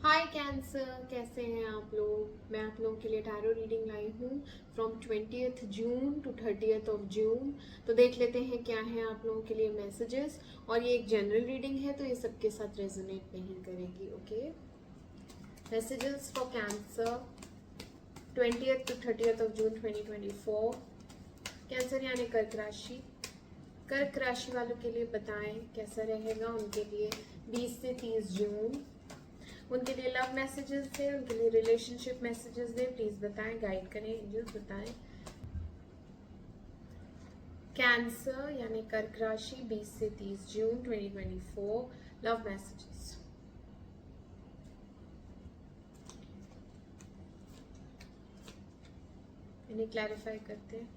हाय cancer, कैसे हैं आप लोग। मैं आप लोगों के लिए टैरो रीडिंग लाई हूँ from 20th June to 30th of June. तो देख लेते हैं क्या है आप लोगों के लिए मैसेजेस। और ये एक जनरल रीडिंग है तो ये सबके साथ रेजोनेट नहीं करेगी। Okay, messages for cancer 20th to 30th of June 2024। Cancer यानी कर्क राशि। कर्क राशि वालों के लिए बताएं कैसा रहेगा उनके लिए 20 से 30 जून। उनके लिए लव मैसेजेस दे, उनके लिए रिलेशनशिप मैसेजेस दे, प्लीज बताएं, गाइड करें एंजल्स, बताएं। कैंसर यानी कर्क राशि 20 से 30 जून 2024 लव मैसेजेस। इन्हें क्लैरिफाई करते हैं।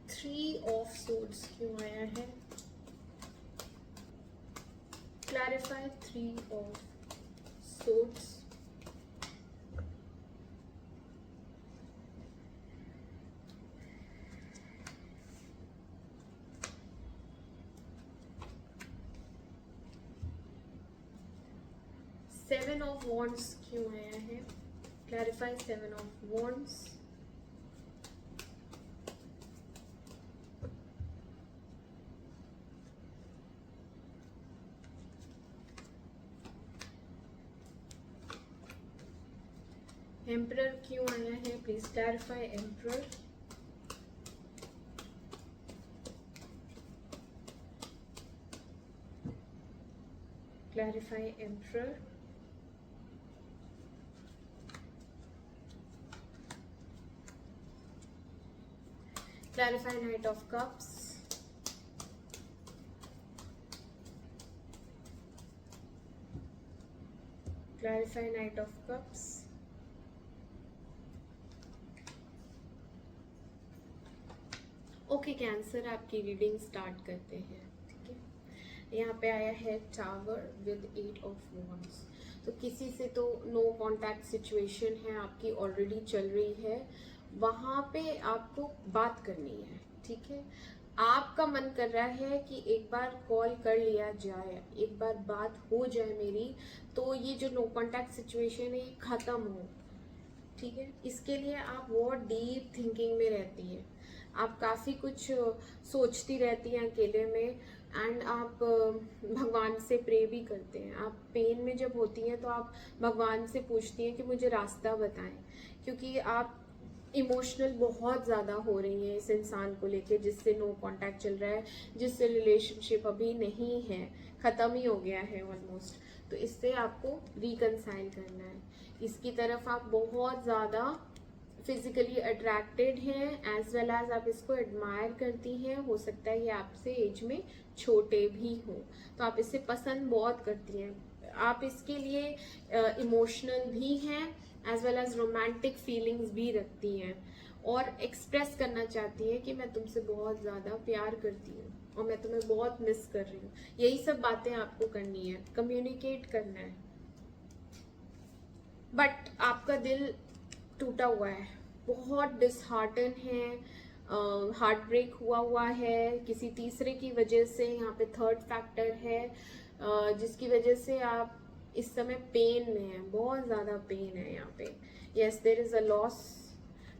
3 ऑफ सोर्ड्स क्यों आया है? Clarify 3 of swords. Seven of wands क्यों आया है? Clarify 7 of wands. एम्परर क्यों आया है? Please clarify emperor. Clarify emperor. Clarify Knight of Cups. Clarify Knight of Cups. Okay cancer, आपकी रीडिंग स्टार्ट करते हैं। ठीक है, यहाँ पे आया है टावर विद 8 ऑफ वॉन्ड्स। तो किसी से तो नो कांटेक्ट सिचुएशन है आपकी, ऑलरेडी चल रही है। वहां पे आपको बात करनी है। ठीक है, आपका मन कर रहा है कि एक बार कॉल कर लिया जाए, एक बार बात हो जाए मेरी, तो ये जो नो कांटेक्ट सिचुएशन है ये खत्म हो। ठीक है, इसके लिए आप बहुत डीप थिंकिंग में रहती है। आप काफ़ी कुछ सोचती रहती हैं अकेले में। एंड आप भगवान से प्रे भी करते हैं। आप पेन में जब होती हैं तो आप भगवान से पूछती हैं कि मुझे रास्ता बताएं, क्योंकि आप इमोशनल बहुत ज़्यादा हो रही हैं इस इंसान को लेके जिससे नो कांटेक्ट चल रहा है, जिससे रिलेशनशिप अभी नहीं है, ख़त्म ही हो गया है ऑलमोस्ट। तो इससे आपको रिकनसाइल करना है। इसकी तरफ आप बहुत ज़्यादा फिजिकली अट्रैक्टेड हैं, एज वेल एज आप इसको एडमायर करती हैं। हो सकता है ये आपसे एज में छोटे भी हों, तो आप इसे पसंद बहुत करती हैं। आप इसके लिए इमोशनल भी हैं, as well as romantic feelings भी रखती हैं, और एक्सप्रेस करना चाहती हैं कि मैं तुमसे बहुत ज़्यादा प्यार करती हूँ और मैं तुम्हें बहुत मिस कर रही हूँ। यही सब बातें आपको करनी है, कम्युनिकेट करना है। बट आपका दिल टूटा हुआ है, बहुत डिसहार्टन है, हार्ट ब्रेक हुआ है किसी तीसरे की वजह से। यहाँ पे थर्ड फैक्टर है जिसकी वजह से आप इस समय पेन में हैं, बहुत ज़्यादा पेन है यहाँ पे। Yes, there is a loss,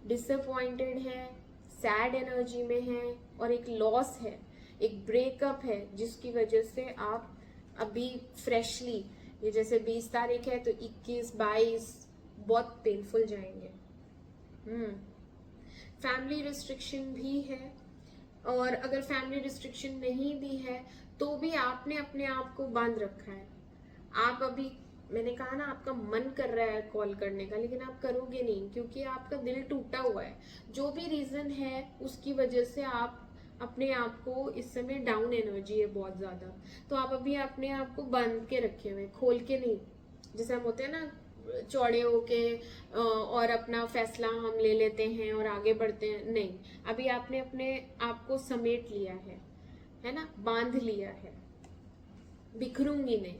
disappointed है, सैड एनर्जी में है, और एक लॉस है, एक ब्रेकअप है जिसकी वजह से आप अभी फ्रेशली, ये जैसे 20 तारीख है तो 21, 22 बहुत पेनफुल जाएंगे। फैमिली रिस्ट्रिक्शन भी है, और अगर फैमिली रिस्ट्रिक्शन नहीं भी है तो भी आपने अपने आप को बांध रखा है। आप अभी, मैंने कहा ना, आपका मन कर रहा है कॉल करने का, लेकिन आप करोगे नहीं क्योंकि आपका दिल टूटा हुआ है। जो भी रीजन है उसकी वजह से आप अपने आप को, इस समय डाउन एनर्जी है बहुत ज्यादा, तो आप अभी अपने आप को बांध के रखे हुए, खोल के नहीं। जैसे हम होते हैं ना, चौड़े होके और अपना फैसला हम ले लेते हैं और आगे बढ़ते हैं, नहीं, अभी आपने अपने आप को समेट लिया है ना, बांध लिया है। बिखरूंगी नहीं,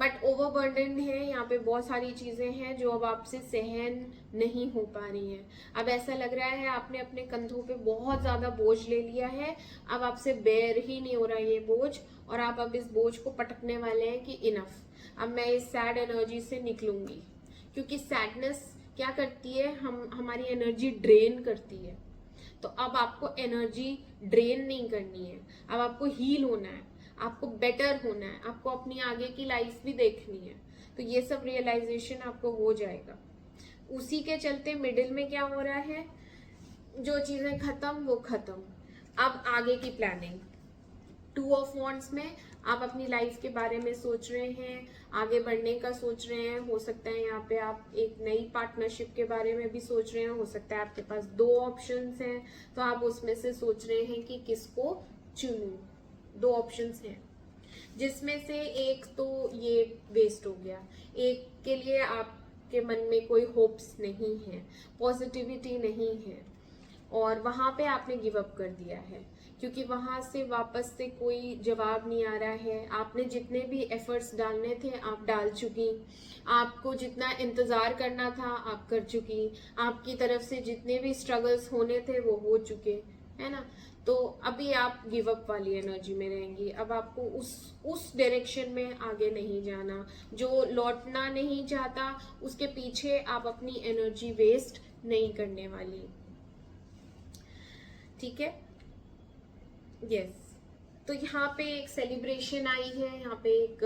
बट ओवरबर्डन है, यहाँ पे बहुत सारी चीजें हैं जो अब आपसे सहन नहीं हो पा रही हैं। अब ऐसा लग रहा है आपने अपने कंधों पे बहुत ज्यादा बोझ ले लिया है, अब आपसे बेयर ही नहीं हो रहा ये बोझ, और आप अब इस बोझ को पटकने वाले हैं कि इनफ, अब मैं इस सैड एनर्जी से निकलूंगी। क्योंकि सैडनेस क्या करती है, हमारी एनर्जी ड्रेन करती है। तो अब आपको एनर्जी ड्रेन नहीं करनी है, अब आपको हील होना है, आपको बेटर होना है, आपको अपनी आगे की लाइफ भी देखनी है। तो ये सब रियलाइजेशन आपको हो जाएगा। उसी के चलते मिडिल में क्या हो रहा है, जो चीजें खत्म वो खत्म, अब आगे की प्लानिंग। 2 ऑफ वॉन्ड्स में आप अपनी लाइफ के बारे में सोच रहे हैं, आगे बढ़ने का सोच रहे हैं। हो सकता है यहाँ पे आप एक नई पार्टनरशिप के बारे में भी सोच रहे हैं, हो सकता है आपके पास 2 ऑप्शंस हैं, तो आप उसमें से सोच रहे हैं कि किसको चुनूं। 2 ऑप्शंस हैं, जिसमें से एक तो ये वेस्ट हो गया, एक के लिए आपके मन में कोई होप्स नहीं है, पॉजिटिविटी नहीं है, और वहां पे आपने गिव अप कर दिया है, क्योंकि वहां से वापस से कोई जवाब नहीं आ रहा है। आपने जितने भी एफर्ट्स डालने थे आप डाल चुकी, आपको जितना इंतजार करना था आप कर चुकी, आपकी तरफ से जितने भी स्ट्रगल्स होने थे वो हो चुके, है ना। तो अभी आप गिव अप वाली एनर्जी में रहेंगी। अब आपको उस डायरेक्शन में आगे नहीं जाना, जो लौटना नहीं चाहता उसके पीछे आप अपनी एनर्जी वेस्ट नहीं करने वाली। ठीक है, यस। तो यहाँ पे एक सेलिब्रेशन आई है, यहाँ पे एक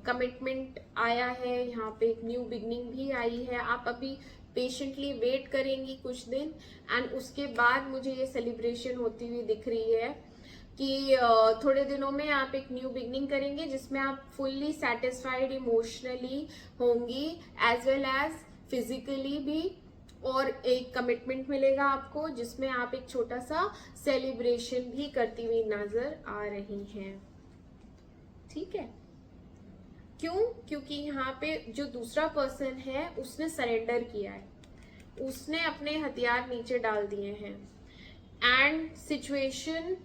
कमिटमेंट आया है, यहाँ पे एक न्यू बिगनिंग भी आई है। आप अभी पेशेंटली वेट करेंगी कुछ दिन, एंड उसके बाद मुझे ये सेलिब्रेशन होती हुई दिख रही है कि थोड़े दिनों में आप एक न्यू बिगनिंग करेंगे जिसमें आप फुल्ली सेटिस्फाइड इमोशनली होंगी, एज वेल एज फिजिकली भी, और एक कमिटमेंट मिलेगा आपको जिसमें आप एक छोटा सा सेलिब्रेशन भी करती हुई नजर आ रही हैं। ठीक है, क्यों? क्योंकि यहाँ पे जो दूसरा पर्सन है उसने सरेंडर किया है, उसने अपने हथियार नीचे डाल दिए हैं, एंड सिचुएशन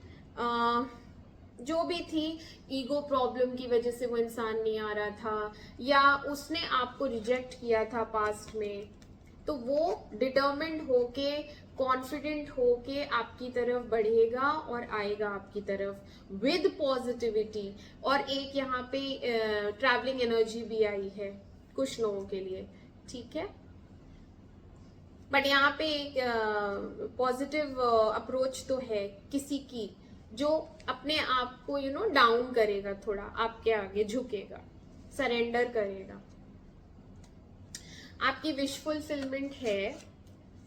जो भी थी, ईगो प्रॉब्लम की वजह से वो इंसान नहीं आ रहा था, या उसने आपको रिजेक्ट किया था पास्ट में, तो वो डिटर्मिन्ड होके, कॉन्फिडेंट होके आपकी तरफ बढ़ेगा और आएगा आपकी तरफ विद पॉजिटिविटी। और एक यहाँ पे ट्रैवलिंग एनर्जी भी आई है कुछ लोगों के लिए, ठीक है। बट यहाँ पे एक पॉजिटिव अप्रोच तो है किसी की जो अपने आप को डाउन करेगा, थोड़ा आपके आगे झुकेगा, सरेंडर करेगा। आपकी विश फुलफिलमेंट है,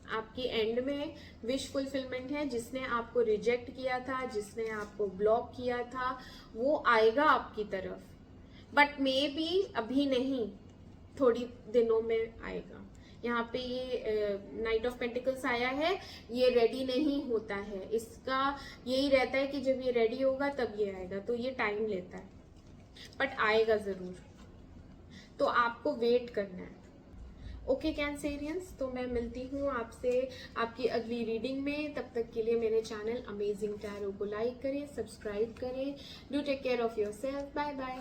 आपकी एंड में विश फुलफिलमेंट है। जिसने आपको रिजेक्ट किया था, जिसने आपको ब्लॉक किया था, वो आएगा आपकी तरफ, बट मे बी अभी नहीं, थोड़ी दिनों में आएगा। यहाँ पे ये नाइट ऑफ पेंटिकल्स आया है, ये रेडी नहीं होता है, इसका यही रहता है कि जब ये रेडी होगा तब ये आएगा, तो ये टाइम लेता है, बट आएगा जरूर। तो आपको वेट करना है। ओके कैंसेरियंस, तो मैं मिलती हूँ आपसे आपकी अगली रीडिंग में। तब तक के लिए मेरे चैनल अमेजिंग टैरो को लाइक करें, सब्सक्राइब करें। Do take care of yourself. Bye bye.